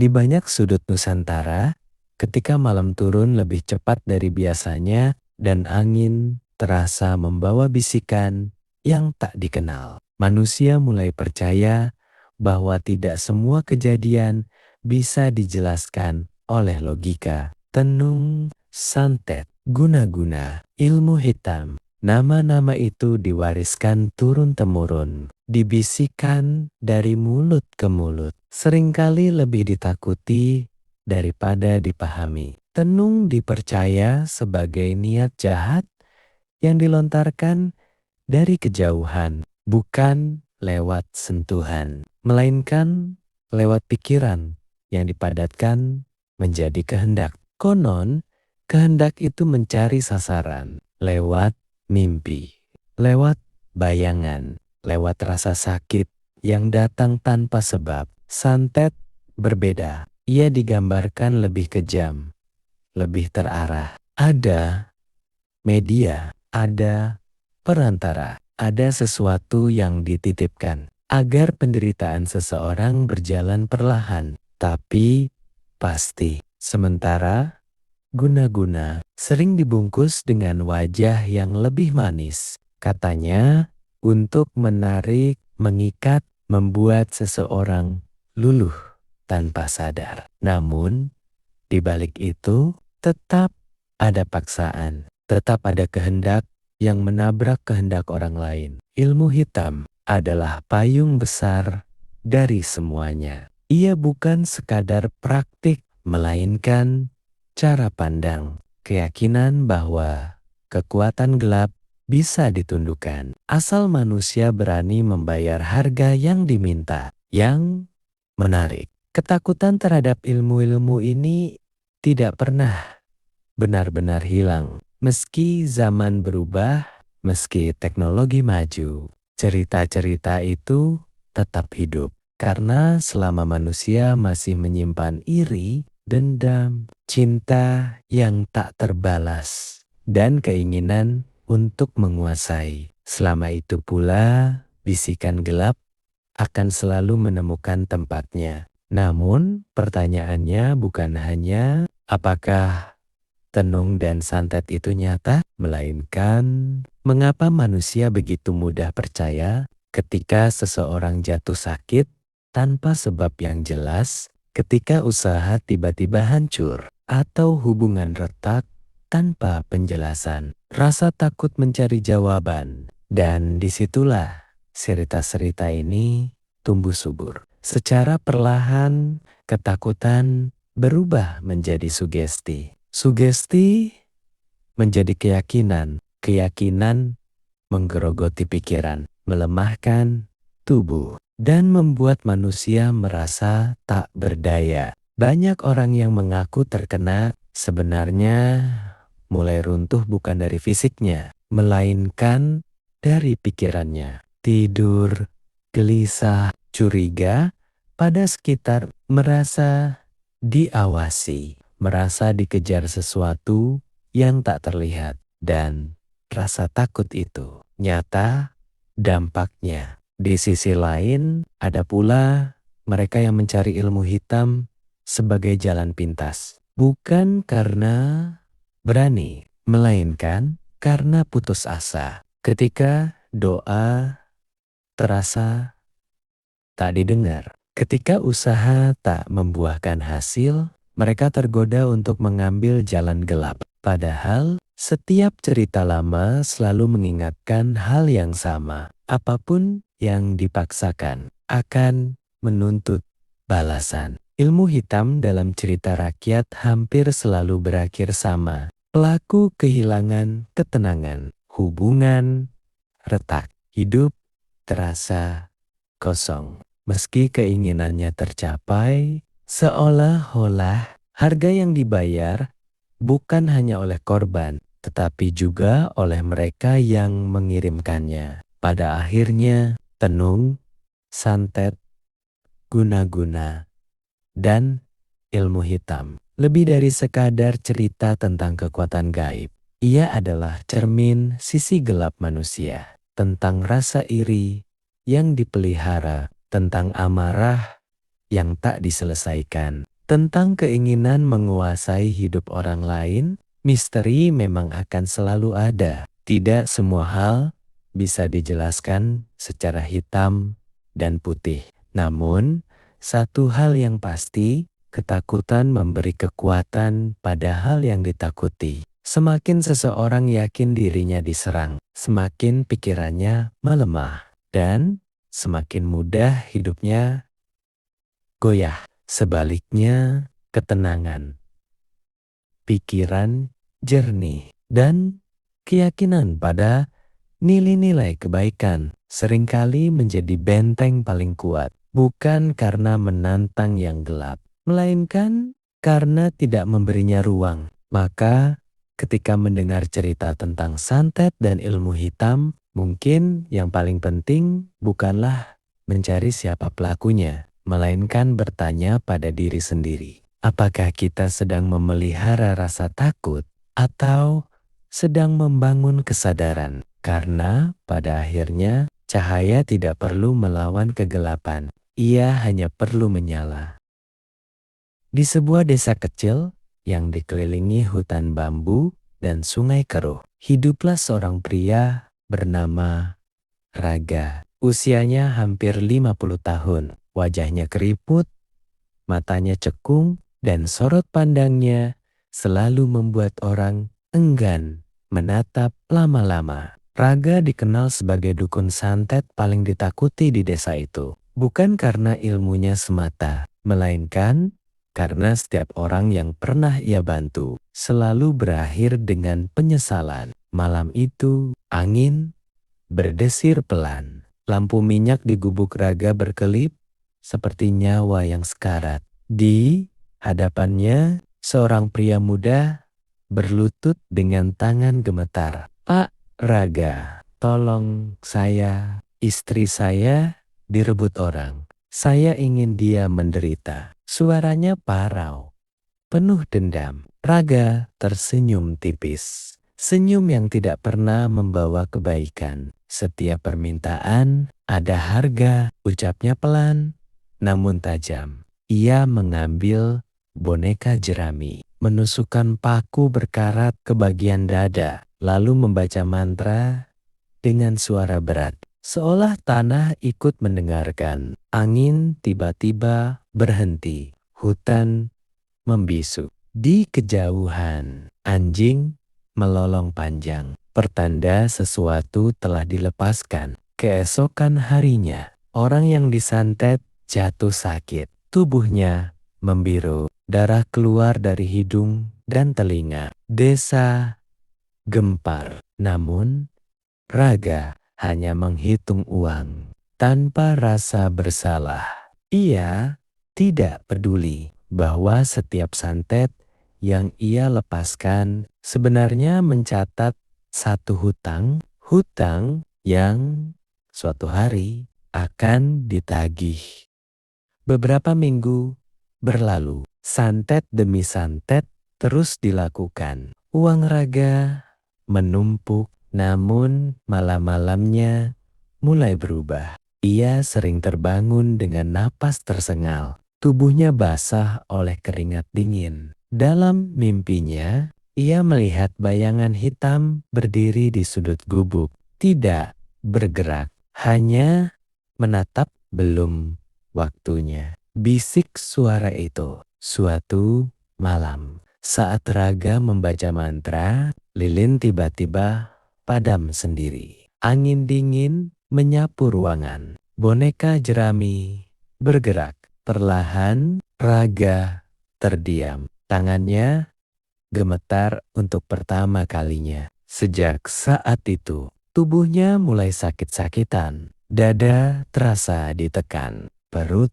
Di banyak sudut Nusantara, ketika malam turun lebih cepat dari biasanya dan angin terasa membawa bisikan yang tak dikenal, manusia mulai percaya bahwa tidak semua kejadian bisa dijelaskan oleh logika. Tenung, santet, guna-guna, ilmu hitam. Nama-nama itu diwariskan turun-temurun, dibisikkan dari mulut ke mulut, seringkali lebih ditakuti daripada dipahami. Tenung dipercaya sebagai niat jahat yang dilontarkan dari kejauhan, bukan lewat sentuhan, melainkan lewat pikiran yang dipadatkan menjadi kehendak. Konon, kehendak itu mencari sasaran lewat mimpi, lewat bayangan, lewat rasa sakit yang datang tanpa sebab. Santet berbeda. Ia digambarkan lebih kejam, lebih terarah. Ada media, ada perantara, ada sesuatu yang dititipkan agar penderitaan seseorang berjalan perlahan, tapi pasti. Sementara guna-guna sering dibungkus dengan wajah yang lebih manis. Katanya untuk menarik, mengikat, membuat seseorang luluh tanpa sadar. Namun di balik itu tetap ada paksaan, tetap ada kehendak yang menabrak kehendak orang lain. Ilmu hitam adalah payung besar dari semuanya. Ia bukan sekadar praktik, melainkan cara pandang, keyakinan bahwa kekuatan gelap bisa ditundukkan asal manusia berani membayar harga yang diminta. Yang menarik, ketakutan terhadap ilmu-ilmu ini tidak pernah benar-benar hilang. Meski zaman berubah, meski teknologi maju, cerita-cerita itu tetap hidup. Karena selama manusia masih menyimpan iri, dendam, cinta yang tak terbalas, dan keinginan untuk menguasai. Selama itu pula, bisikan gelap akan selalu menemukan tempatnya. Namun, pertanyaannya bukan hanya apakah tenung dan santet itu nyata, melainkan mengapa manusia begitu mudah percaya ketika seseorang jatuh sakit tanpa sebab yang jelas, ketika usaha tiba-tiba hancur, atau hubungan retak tanpa penjelasan. Rasa takut mencari jawaban, dan disitulah cerita-cerita ini tumbuh subur. Secara perlahan, ketakutan berubah menjadi sugesti. Sugesti menjadi keyakinan. Keyakinan menggerogoti pikiran, melemahkan tubuh, dan membuat manusia merasa tak berdaya. Banyak orang yang mengaku terkena sebenarnya mulai runtuh bukan dari fisiknya, melainkan dari pikirannya. Tidur, gelisah, curiga pada sekitar, merasa diawasi, merasa dikejar sesuatu yang tak terlihat, dan rasa takut itu nyata dampaknya. Di sisi lain, ada pula mereka yang mencari ilmu hitam sebagai jalan pintas. Bukan karena berani, melainkan karena putus asa. Ketika doa terasa tak didengar, ketika usaha tak membuahkan hasil, mereka tergoda untuk mengambil jalan gelap. Padahal setiap cerita lama selalu mengingatkan hal yang sama. Apapun yang dipaksakan akan menuntut balasan. Ilmu hitam dalam cerita rakyat hampir selalu berakhir sama. Pelaku kehilangan ketenangan, hubungan retak, hidup terasa kosong. Meski keinginannya tercapai, seolah-olah harga yang dibayar bukan hanya oleh korban, tetapi juga oleh mereka yang mengirimkannya. Pada akhirnya, tenung, santet, guna-guna, dan ilmu hitam lebih dari sekadar cerita tentang kekuatan gaib. Ia adalah cermin sisi gelap manusia, tentang rasa iri yang dipelihara, tentang amarah yang tak diselesaikan, Tentang keinginan menguasai hidup orang lain, misteri memang akan selalu ada. Tidak semua hal bisa dijelaskan secara hitam dan putih. Namun, satu hal yang pasti, ketakutan memberi kekuatan pada hal yang ditakuti. Semakin seseorang yakin dirinya diserang, semakin pikirannya melemah, dan semakin mudah hidupnya goyah. Sebaliknya, ketenangan, pikiran jernih, dan keyakinan pada nilai-nilai kebaikan seringkali menjadi benteng paling kuat, bukan karena menantang yang gelap, melainkan karena tidak memberinya ruang. Maka, ketika mendengar cerita tentang santet dan ilmu hitam, mungkin yang paling penting bukanlah mencari siapa pelakunya, melainkan bertanya pada diri sendiri. Apakah kita sedang memelihara rasa takut atau sedang membangun kesadaran? Karena pada akhirnya cahaya tidak perlu melawan kegelapan, ia hanya perlu menyala. Di sebuah desa kecil yang dikelilingi hutan bambu dan sungai keruh, hiduplah seorang pria bernama Raga. Usianya hampir 50 tahun, wajahnya keriput, matanya cekung, dan sorot pandangnya selalu membuat orang enggan menatap lama-lama. Raga dikenal sebagai dukun santet paling ditakuti di desa itu. Bukan karena ilmunya semata, melainkan karena setiap orang yang pernah ia bantu selalu berakhir dengan penyesalan. Malam itu, angin berdesir pelan. Lampu minyak di gubuk Raga berkelip seperti nyawa yang sekarat. Di hadapannya, seorang pria muda berlutut dengan tangan gemetar. "Pak Raga, tolong saya, istri saya direbut orang. Saya ingin dia menderita." Suaranya parau, penuh dendam. Raga tersenyum tipis. Senyum yang tidak pernah membawa kebaikan. Setiap permintaan ada harga, ucapnya pelan namun tajam. Ia mengambil boneka jerami, menusukkan paku berkarat ke bagian dada, lalu membaca mantra dengan suara berat. Seolah tanah ikut mendengarkan. Angin tiba-tiba berhenti. Hutan membisu. Di kejauhan, anjing melolong panjang. Pertanda sesuatu telah dilepaskan. Keesokan harinya, orang yang disantet jatuh sakit. Tubuhnya membiru. Darah keluar dari hidung dan telinga. Desa gempar. Namun, Raga hanya menghitung uang tanpa rasa bersalah. Ia tidak peduli bahwa setiap santet yang ia lepaskan sebenarnya mencatat satu hutang yang suatu hari akan ditagih. Beberapa minggu berlalu, santet demi santet terus dilakukan. Uang Raga menumpuk, namun malam-malamnya mulai berubah. Ia sering terbangun dengan napas tersengal. Tubuhnya basah oleh keringat dingin. Dalam mimpinya, ia melihat bayangan hitam berdiri di sudut gubuk. Tidak bergerak, hanya menatap. Belum waktunya. Bisik suara itu. Suatu malam, saat Raga membaca mantra, lilin tiba-tiba padam sendiri. Angin dingin menyapu ruangan. Boneka jerami bergerak. Perlahan Raga terdiam. Tangannya gemetar untuk pertama kalinya. Sejak saat itu, tubuhnya mulai sakit-sakitan. Dada terasa ditekan. Perut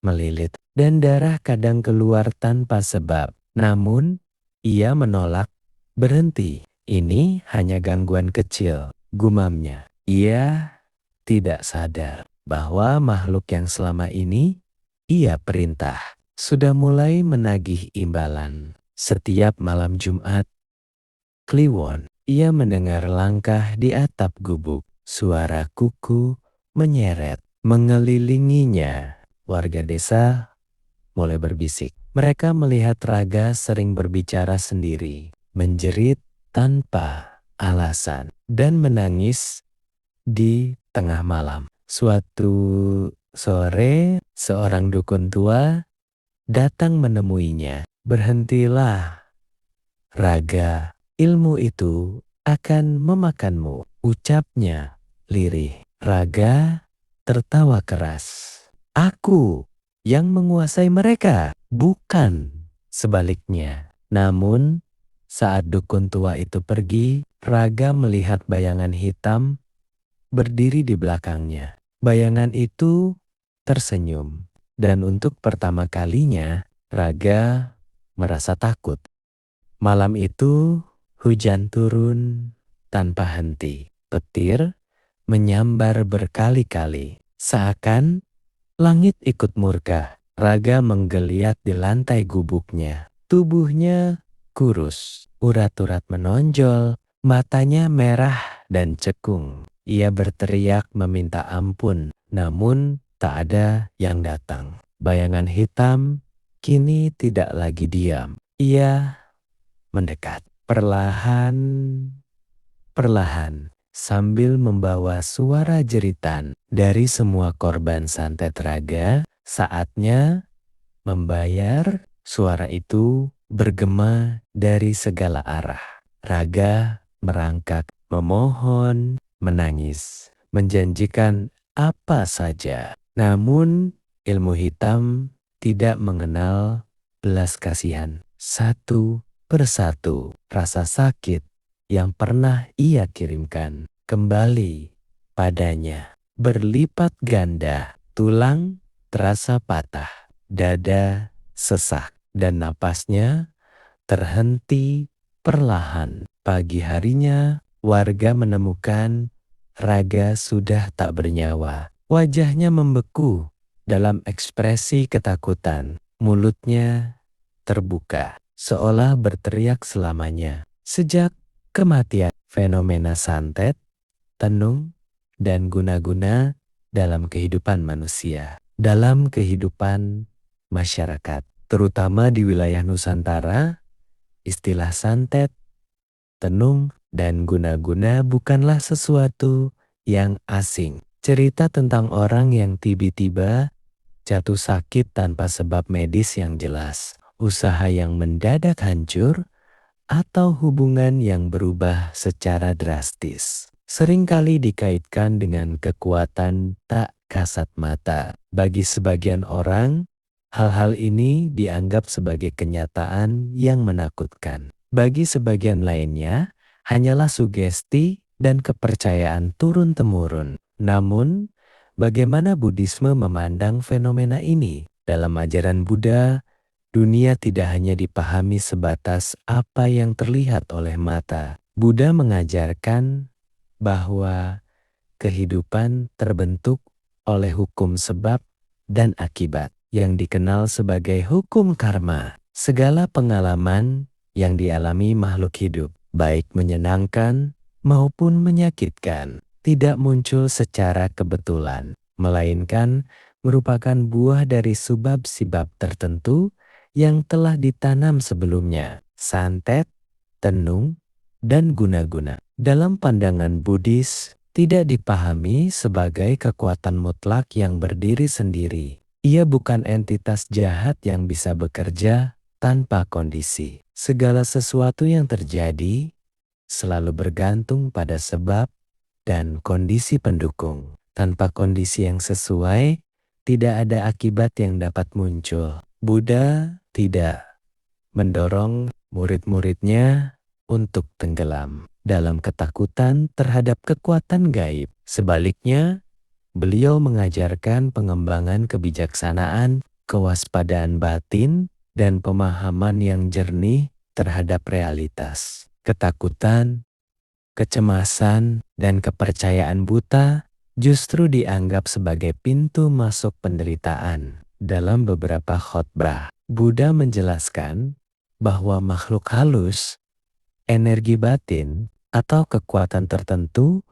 melilit dan darah kadang keluar tanpa sebab. Namun, ia menolak. Berhenti. Ini hanya gangguan kecil, gumamnya. Ia tidak sadar bahwa makhluk yang selama ini ia perintah sudah mulai menagih imbalan. Setiap malam Jumat Kliwon, ia mendengar langkah di atap gubuk. Suara kuku menyeret mengelilinginya. Warga desa mulai berbisik. Mereka melihat raga sering berbicara sendiri, menjerit tanpa alasan, dan menangis di tengah malam. Suatu sore, seorang dukun tua datang menemuinya. "Berhentilah, Raga, ilmu itu akan memakanmu," ucapnya lirih. Raga tertawa keras. "Aku yang menguasai mereka, bukan sebaliknya." Namun, saat dukun tua itu pergi, Raga melihat bayangan hitam berdiri di belakangnya. Bayangan itu tersenyum, dan untuk pertama kalinya Raga merasa takut. Malam itu hujan turun tanpa henti. Petir menyambar berkali-kali. Seakan langit ikut murka. Raga menggeliat di lantai gubuknya. Tubuhnya kurus, urat-urat menonjol, matanya merah dan cekung. Ia berteriak meminta ampun, namun tak ada yang datang. Bayangan hitam kini tidak lagi diam. Ia mendekat perlahan, sambil membawa suara jeritan dari semua korban santet Raga. Saatnya membayar. Suara itu bergema dari segala arah. Raga merangkak, memohon, menangis, menjanjikan apa saja. Namun ilmu hitam tidak mengenal belas kasihan. Satu persatu rasa sakit yang pernah ia kirimkan kembali padanya berlipat ganda. Tulang terasa patah, dada sesak, dan napasnya terhenti perlahan. Pagi harinya, warga menemukan Raga sudah tak bernyawa. Wajahnya membeku dalam ekspresi ketakutan. Mulutnya terbuka, seolah berteriak selamanya. Sejak kematian, fenomena santet, tenung, dan guna-guna dalam kehidupan manusia, dalam kehidupan masyarakat, terutama di wilayah Nusantara, istilah santet, tenung, dan guna-guna bukanlah sesuatu yang asing. Cerita tentang orang yang tiba-tiba jatuh sakit tanpa sebab medis yang jelas, usaha yang mendadak hancur, atau hubungan yang berubah secara drastis, seringkali dikaitkan dengan kekuatan tak kasat mata. Bagi sebagian orang, hal-hal ini dianggap sebagai kenyataan yang menakutkan. Bagi sebagian lainnya, hanyalah sugesti dan kepercayaan turun-temurun. Namun, bagaimana Buddhisme memandang fenomena ini? Dalam ajaran Buddha, dunia tidak hanya dipahami sebatas apa yang terlihat oleh mata. Buddha mengajarkan bahwa kehidupan terbentuk oleh hukum sebab dan akibat yang dikenal sebagai hukum karma. Segala pengalaman yang dialami makhluk hidup, baik menyenangkan maupun menyakitkan, tidak muncul secara kebetulan, melainkan merupakan buah dari sebab-sebab tertentu yang telah ditanam sebelumnya. Santet, tenung, dan guna-guna dalam pandangan Buddhis tidak dipahami sebagai kekuatan mutlak yang berdiri sendiri. Ia bukan entitas jahat yang bisa bekerja tanpa kondisi. Segala sesuatu yang terjadi selalu bergantung pada sebab dan kondisi pendukung. Tanpa kondisi yang sesuai, tidak ada akibat yang dapat muncul. Buddha tidak mendorong murid-muridnya untuk tenggelam dalam ketakutan terhadap kekuatan gaib. Sebaliknya, beliau mengajarkan pengembangan kebijaksanaan, kewaspadaan batin, dan pemahaman yang jernih terhadap realitas. Ketakutan, kecemasan, dan kepercayaan buta justru dianggap sebagai pintu masuk penderitaan. Dalam beberapa khotbah, Buddha menjelaskan bahwa makhluk halus, energi batin, atau kekuatan tertentu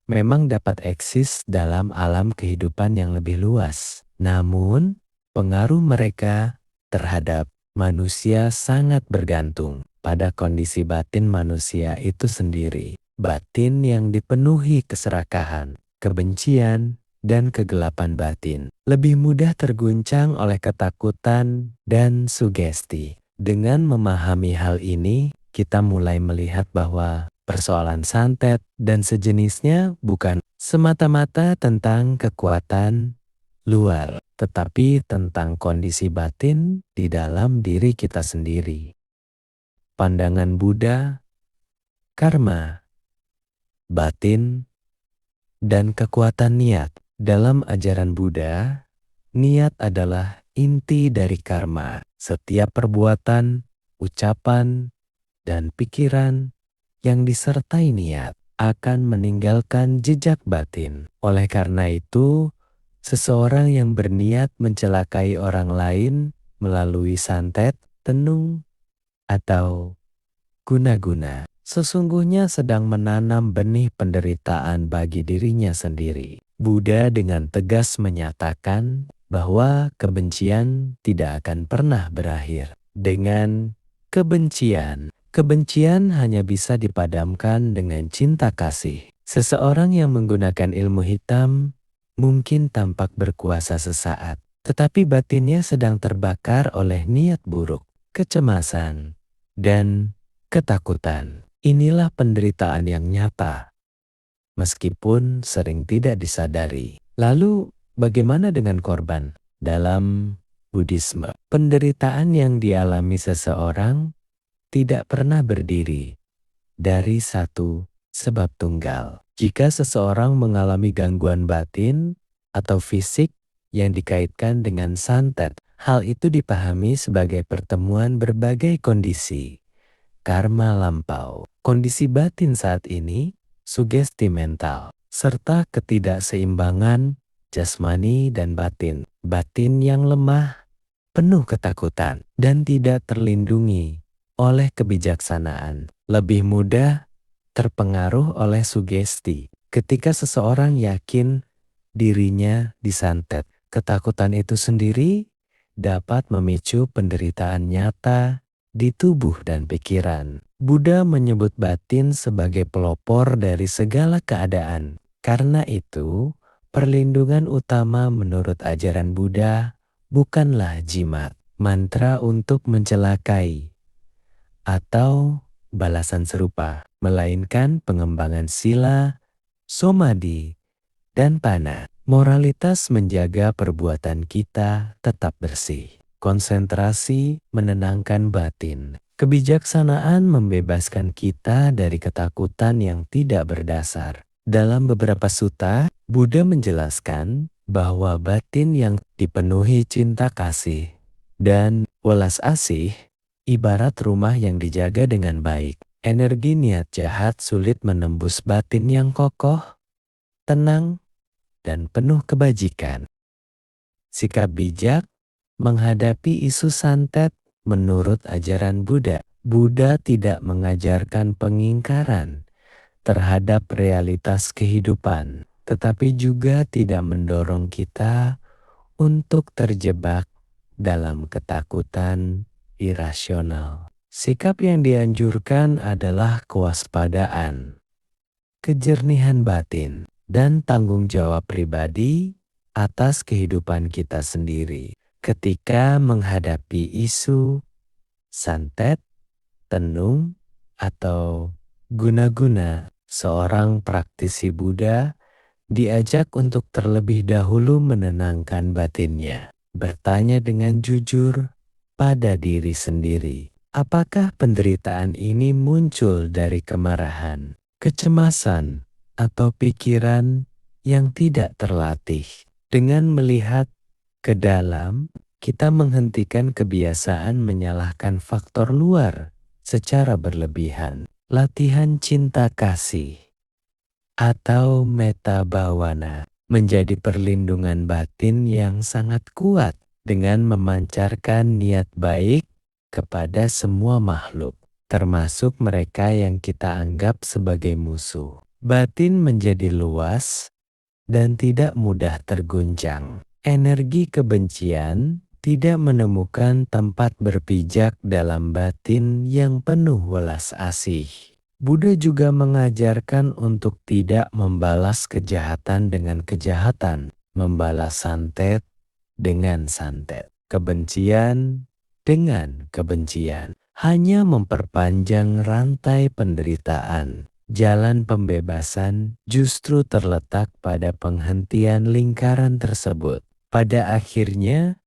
memang dapat eksis dalam alam kehidupan yang lebih luas. Namun, pengaruh mereka terhadap manusia sangat bergantung pada kondisi batin manusia itu sendiri. Batin yang dipenuhi keserakahan, kebencian, dan kegelapan batin lebih mudah terguncang oleh ketakutan dan sugesti. Dengan memahami hal ini, kita mulai melihat bahwa persoalan santet dan sejenisnya bukan semata-mata tentang kekuatan luar, tetapi tentang kondisi batin di dalam diri kita sendiri. Pandangan Buddha, karma, batin, dan kekuatan niat. Dalam ajaran Buddha, niat adalah inti dari karma. Setiap perbuatan, ucapan, dan pikiran yang disertai niat akan meninggalkan jejak batin. Oleh karena itu, seseorang yang berniat mencelakai orang lain melalui santet, tenung, atau guna-guna, sesungguhnya sedang menanam benih penderitaan bagi dirinya sendiri. Buddha dengan tegas menyatakan bahwa kebencian tidak akan pernah berakhir dengan kebencian. Kebencian hanya bisa dipadamkan dengan cinta kasih. Seseorang yang menggunakan ilmu hitam mungkin tampak berkuasa sesaat, tetapi batinnya sedang terbakar oleh niat buruk, kecemasan, dan ketakutan. Inilah penderitaan yang nyata, meskipun sering tidak disadari. Lalu, bagaimana dengan korban? Dalam Buddhisme, penderitaan yang dialami seseorang tidak pernah berdiri dari satu sebab tunggal. Jika seseorang mengalami gangguan batin atau fisik yang dikaitkan dengan santet, hal itu dipahami sebagai pertemuan berbagai kondisi karma lampau. Kondisi batin saat ini, sugesti mental, serta ketidakseimbangan jasmani dan batin. Batin yang lemah, penuh ketakutan, dan tidak terlindungi oleh kebijaksanaan, lebih mudah terpengaruh oleh sugesti. Ketika seseorang yakin dirinya disantet, ketakutan itu sendiri dapat memicu penderitaan nyata di tubuh dan pikiran. Buddha menyebut batin sebagai pelopor dari segala keadaan. Karena itu, perlindungan utama menurut ajaran Buddha bukanlah jimat, mantra untuk mencelakai, atau balasan serupa, melainkan pengembangan sila, samadhi, dan pana. Moralitas menjaga perbuatan kita tetap bersih. Konsentrasi menenangkan batin. Kebijaksanaan membebaskan kita dari ketakutan yang tidak berdasar. Dalam beberapa sutta, Buddha menjelaskan bahwa batin yang dipenuhi cinta kasih dan welas asih ibarat rumah yang dijaga dengan baik. Energi niat jahat sulit menembus batin yang kokoh, tenang, dan penuh kebajikan. Sikap bijak menghadapi isu santet menurut ajaran Buddha. Buddha tidak mengajarkan pengingkaran terhadap realitas kehidupan, tetapi juga tidak mendorong kita untuk terjebak dalam ketakutan irasional. Sikap yang dianjurkan adalah kewaspadaan, kejernihan batin, dan tanggung jawab pribadi atas kehidupan kita sendiri. Ketika menghadapi isu santet, tenung, atau guna-guna, seorang praktisi Buddha diajak untuk terlebih dahulu menenangkan batinnya. Bertanya dengan jujur pada diri sendiri, apakah penderitaan ini muncul dari kemarahan, kecemasan, atau pikiran yang tidak terlatih? Dengan melihat ke dalam, kita menghentikan kebiasaan menyalahkan faktor luar secara berlebihan. Latihan cinta kasih atau metta bhavana menjadi perlindungan batin yang sangat kuat dengan memancarkan niat baik kepada semua makhluk, termasuk mereka yang kita anggap sebagai musuh. Batin menjadi luas dan tidak mudah terguncang. Energi kebencian tidak menemukan tempat berpijak dalam batin yang penuh welas asih. Buddha juga mengajarkan untuk tidak membalas kejahatan dengan kejahatan, membalas santet dengan santet, kebencian dengan kebencian, hanya memperpanjang rantai penderitaan. Jalan pembebasan justru terletak pada penghentian lingkaran tersebut. Pada akhirnya,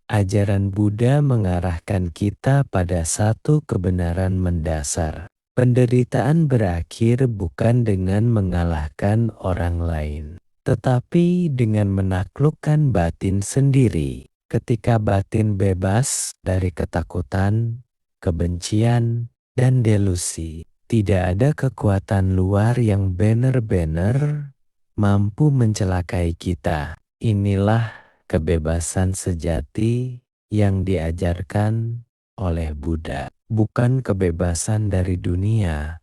ajaran Buddha mengarahkan kita pada satu kebenaran mendasar. Penderitaan berakhir bukan dengan mengalahkan orang lain, tetapi dengan menaklukkan batin sendiri. Ketika batin bebas dari ketakutan, kebencian, dan delusi, tidak ada kekuatan luar yang benar-benar mampu mencelakai kita. Inilah kebebasan sejati yang diajarkan oleh Buddha. Bukan kebebasan dari dunia,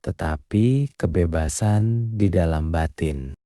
tetapi kebebasan di dalam batin.